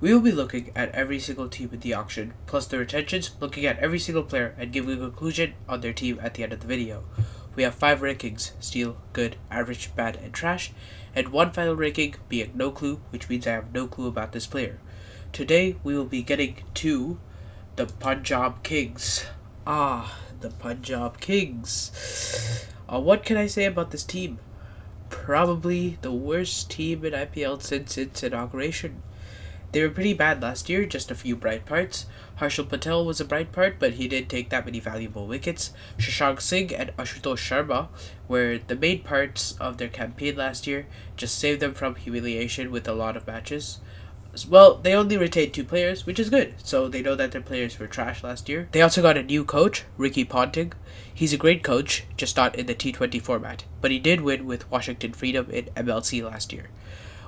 We will be looking at every single team in the auction, plus the retentions, looking at every single player, and giving a conclusion on their team at the end of the video. We have 5 rankings: steal, good, average, bad, and trash, and one final ranking being no clue, which means I have no clue about this player. Today we will be getting to the Punjab Kings. The Punjab Kings. What can I say about this team? Probably the worst team in IPL since its inauguration. They were pretty bad last year, just a few bright parts. Harshal Patel was a bright part, but he didn't take that many valuable wickets. Shashank Singh and Ashutosh Sharma were the main parts of their campaign last year, just saved them from humiliation with a lot of matches. Well, they only retained 2 players, which is good, so they know that their players were trash last year. They also got a new coach, Ricky Ponting. He's a great coach, just not in the T20 format, but he did win with Washington Freedom in MLC last year.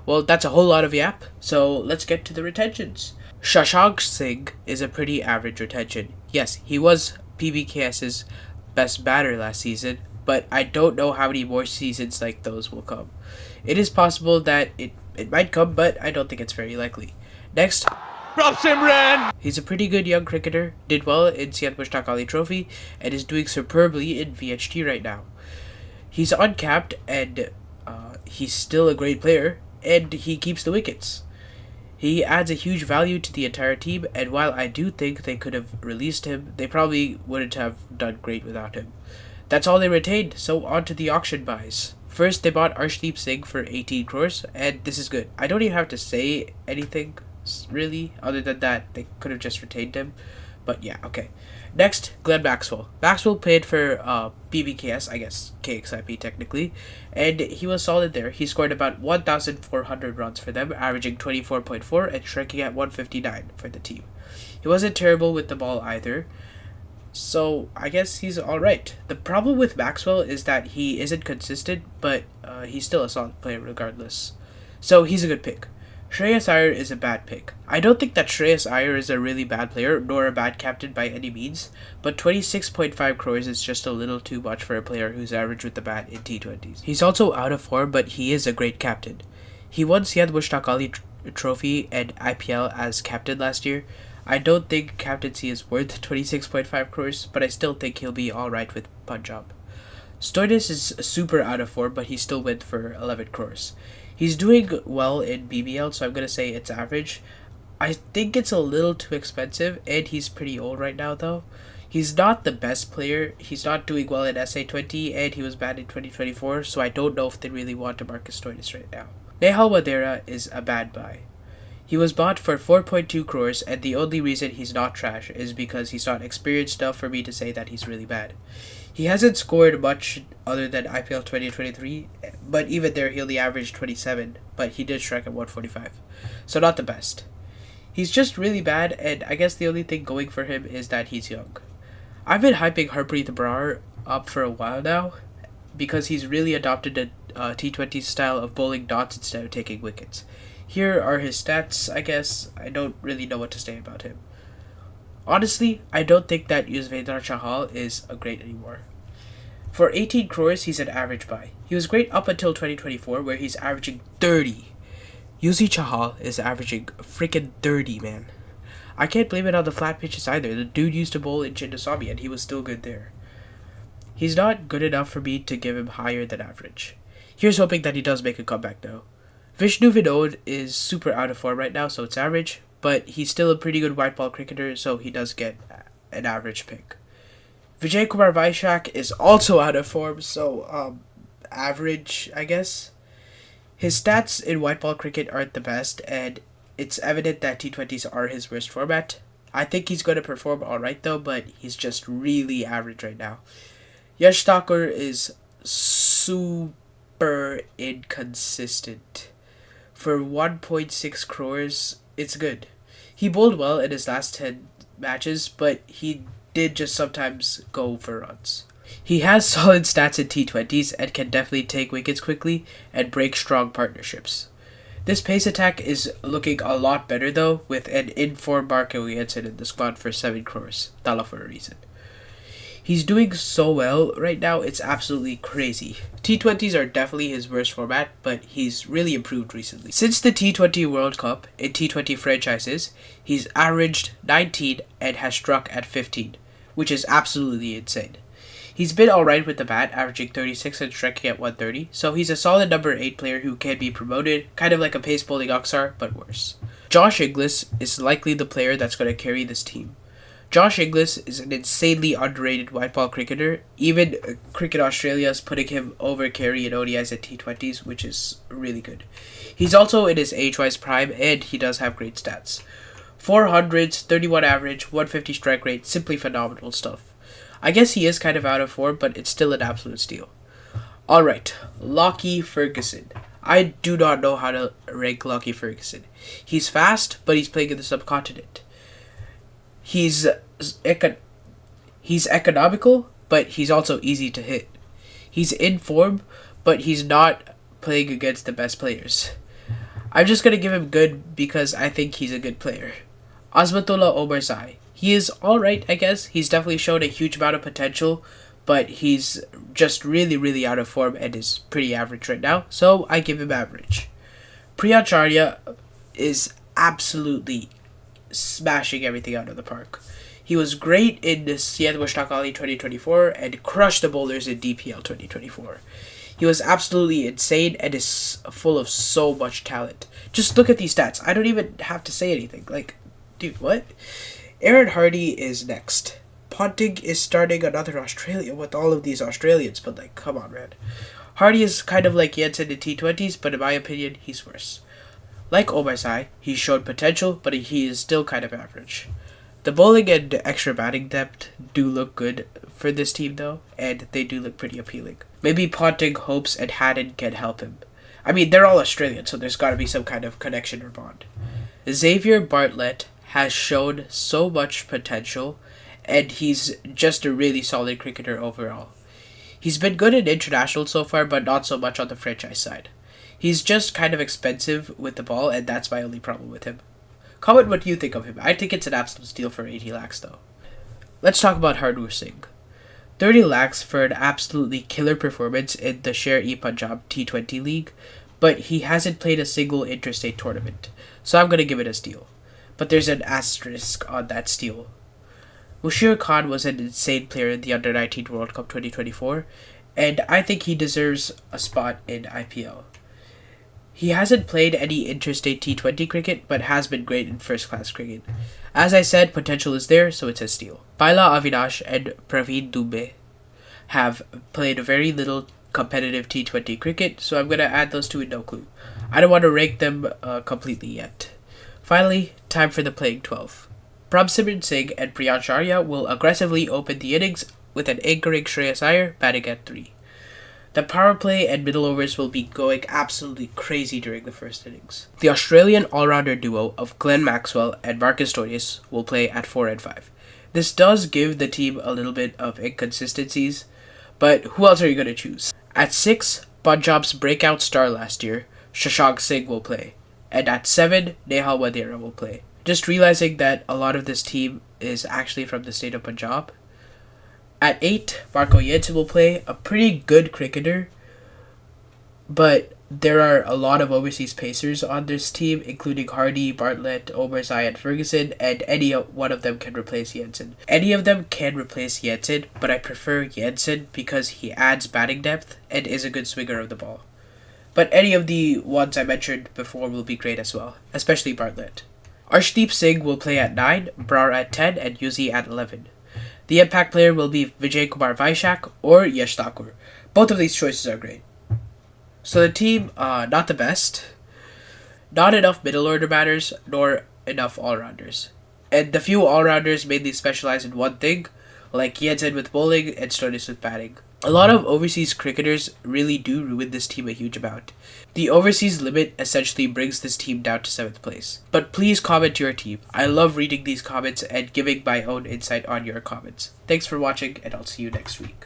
Well, that's a whole lot of yap, so let's get to the retentions. Shashank Singh is a pretty average retention. Yes, he was PBKS's best batter last season, but I don't know how many more seasons like those will come. It is possible that it might come, but I don't think it's very likely. Next, Rob Simran! He's a pretty good young cricketer, did well in Syed Mushtaq Ali Trophy, and is doing superbly in VHT right now. He's uncapped, and he's still a great player, and he keeps the wickets. He adds a huge value to the entire team, and while I do think they could have released him, they probably wouldn't have done great without him. That's all they retained, so on to the auction buys. First, they bought Arshdeep Singh for 18 crores, and this is good. I don't even have to say anything, really, other than that they could have just retained him. But yeah, okay. Next, Glenn Maxwell. Maxwell played for BBKS, I guess KXIP technically, and he was solid there. He scored about 1,400 runs for them, averaging 24.4 and striking at 159 for the team. He wasn't terrible with the ball either, so I guess he's alright. The problem with Maxwell is that he isn't consistent, but he's still a solid player regardless. So he's a good pick. Shreyas Iyer is a bad pick. I don't think that Shreyas Iyer is a really bad player, nor a bad captain by any means, but 26.5 crores is just a little too much for a player who's average with the bat in T20s. He's also out of form, but he is a great captain. He won Syed Mushtaq Ali Trophy and IPL as captain last year. I don't think captaincy is worth 26.5 crores, but I still think he'll be alright with Punjab. Stoinis is super out of form, but he still went for 11 crores. He's doing well in BBL, so I'm going to say it's average. I think it's a little too expensive, and he's pretty old right now, though. He's not the best player. He's not doing well in SA20, and he was banned in 2024, so I don't know if they really want to Marcus Stoinis right now. Nehal Wadera is a bad buy. He was bought for 4.2 crores, and the only reason he's not trash is because he's not experienced enough for me to say that he's really bad. He hasn't scored much other than IPL 2023, but even there he only averaged 27, but he did strike at 145, so not the best. He's just really bad, and I guess the only thing going for him is that he's young. I've been hyping Harpreet Brar up for a while now, because he's really adopted a T20 style of bowling dots instead of taking wickets. Here are his stats, I guess. I don't really know what to say about him. Honestly, I don't think that Yuzvendra Chahal is a great anymore. For 18 crores, he's an average buy. He was great up until 2024, where he's averaging 30. Yuzi Chahal is averaging freaking 30, man. I can't blame it on the flat pitches either. The dude used to bowl in Chinnaswamy, and he was still good there. He's not good enough for me to give him higher than average. Here's hoping that he does make a comeback, though. Vishnu Vinod is super out of form right now, so it's average, but he's still a pretty good white ball cricketer, so he does get an average pick. Vijay Kumar Vaishak is also out of form, so average, I guess. His stats in white ball cricket aren't the best, and it's evident that T20s are his worst format. I think he's going to perform alright though, but he's just really average right now. Yash Thakur is super inconsistent. For 1.6 crores, it's good. He bowled well in his last 10 matches, but he did just sometimes go for runs. He has solid stats in T20s and can definitely take wickets quickly and break strong partnerships. This pace attack is looking a lot better though, with an in-form Marco Jansen in the squad for 7 crores. Tala for a reason. He's doing so well right now, it's absolutely crazy. T20s are definitely his worst format, but he's really improved recently. Since the T20 World Cup in T20 franchises, he's averaged 19 and has struck at 15, which is absolutely insane. He's been alright with the bat, averaging 36 and striking at 130, so he's a solid number 8 player who can be promoted, kind of like a pace bowling Aksar, but worse. Josh Inglis is likely the player that's going to carry this team. Josh Inglis is an insanely underrated white ball cricketer. Even Cricket Australia is putting him over Carey in ODIs and T20s, which is really good. He's also in his age-wise prime, and he does have great stats. 400s, 31 average, 150 strike rate, simply phenomenal stuff. I guess he is kind of out of form, but it's still an absolute steal. Alright, Lockie Ferguson. I do not know how to rank Lockie Ferguson. He's fast, but he's playing in the subcontinent. He's economical, but he's also easy to hit. He's in form, but he's not playing against the best players. I'm just going to give him good because I think he's a good player. Azmatullah Omarzai. He is alright, I guess. He's definitely shown a huge amount of potential, but he's just really, really out of form and is pretty average right now, so I give him average. Priyacharya is absolutely smashing everything out of the park. He was great in the Syed Mushtaq Ali 2024 and crushed the bowlers in DPL 2024. He was absolutely insane and is full of so much talent. Just look at these stats. I don't even have to say anything. Like, dude, what? Aaron Hardy is next. Ponting is starting another Australia with all of these Australians, but like, come on, man. Hardy is kind of like Jensen in T20s, but in my opinion, he's worse. Like Omarzai, he showed potential, but he is still kind of average. The bowling and extra batting depth do look good for this team though, and they do look pretty appealing. Maybe Ponting, Hopes, and Haddon can help him. I mean, they're all Australian, so there's gotta be some kind of connection or bond. Xavier Bartlett has shown so much potential, and he's just a really solid cricketer overall. He's been good in international so far, but not so much on the franchise side. He's just kind of expensive with the ball, and that's my only problem with him. Comment what you think of him. I think it's an absolute steal for 80 lakhs though. Let's talk about Hardoor Singh. 30 lakhs for an absolutely killer performance in the Sher-e-Punjab T20 League, but he hasn't played a single interstate tournament, so I'm going to give it a steal. But there's an asterisk on that steal. Mushir Khan was an insane player in the Under-19 World Cup 2024, and I think he deserves a spot in IPL. He hasn't played any interstate T20 cricket, but has been great in first-class cricket. As I said, potential is there, so it's a steal. Baila Avinash and Praveen Dubey have played very little competitive T20 cricket, so I'm going to add those two in no clue. I don't want to rank them completely yet. Finally, time for the playing 12. Prabhsimran Singh and Priyacharya will aggressively open the innings with an anchoring Shreyas Iyer batting at 3. The power play and middle overs will be going absolutely crazy during the first innings. The Australian all-rounder duo of Glenn Maxwell and Marcus Stoinis will play at 4 and 5. This does give the team a little bit of inconsistencies, but who else are you going to choose? At 6, Punjab's breakout star last year, Shashank Singh will play, and at 7, Nehal Wadera will play. Just realizing that a lot of this team is actually from the state of Punjab. At 8, Marco Jensen will play, a pretty good cricketer, but there are a lot of overseas pacers on this team, including Hardy, Bartlett, Omarzai, and Ferguson, and any one of them can replace Jensen. Any of them can replace Jensen, but I prefer Jensen because he adds batting depth and is a good swinger of the ball. But any of the ones I mentioned before will be great as well, especially Bartlett. Arshdeep Singh will play at 9, Brar at 10, and Yuzi at 11. The impact player will be Vijay Kumar Vaishak or Yash Thakur. Both of these choices are great. So the team, not the best. Not enough middle order batters, nor enough all-rounders. And the few all-rounders mainly specialize in one thing, like Jensen with bowling and Stoinis with batting. A lot of overseas cricketers really do ruin this team a huge amount. The overseas limit essentially brings this team down to 7th place. But please comment your team. I love reading these comments and giving my own insight on your comments. Thanks for watching, and I'll see you next week.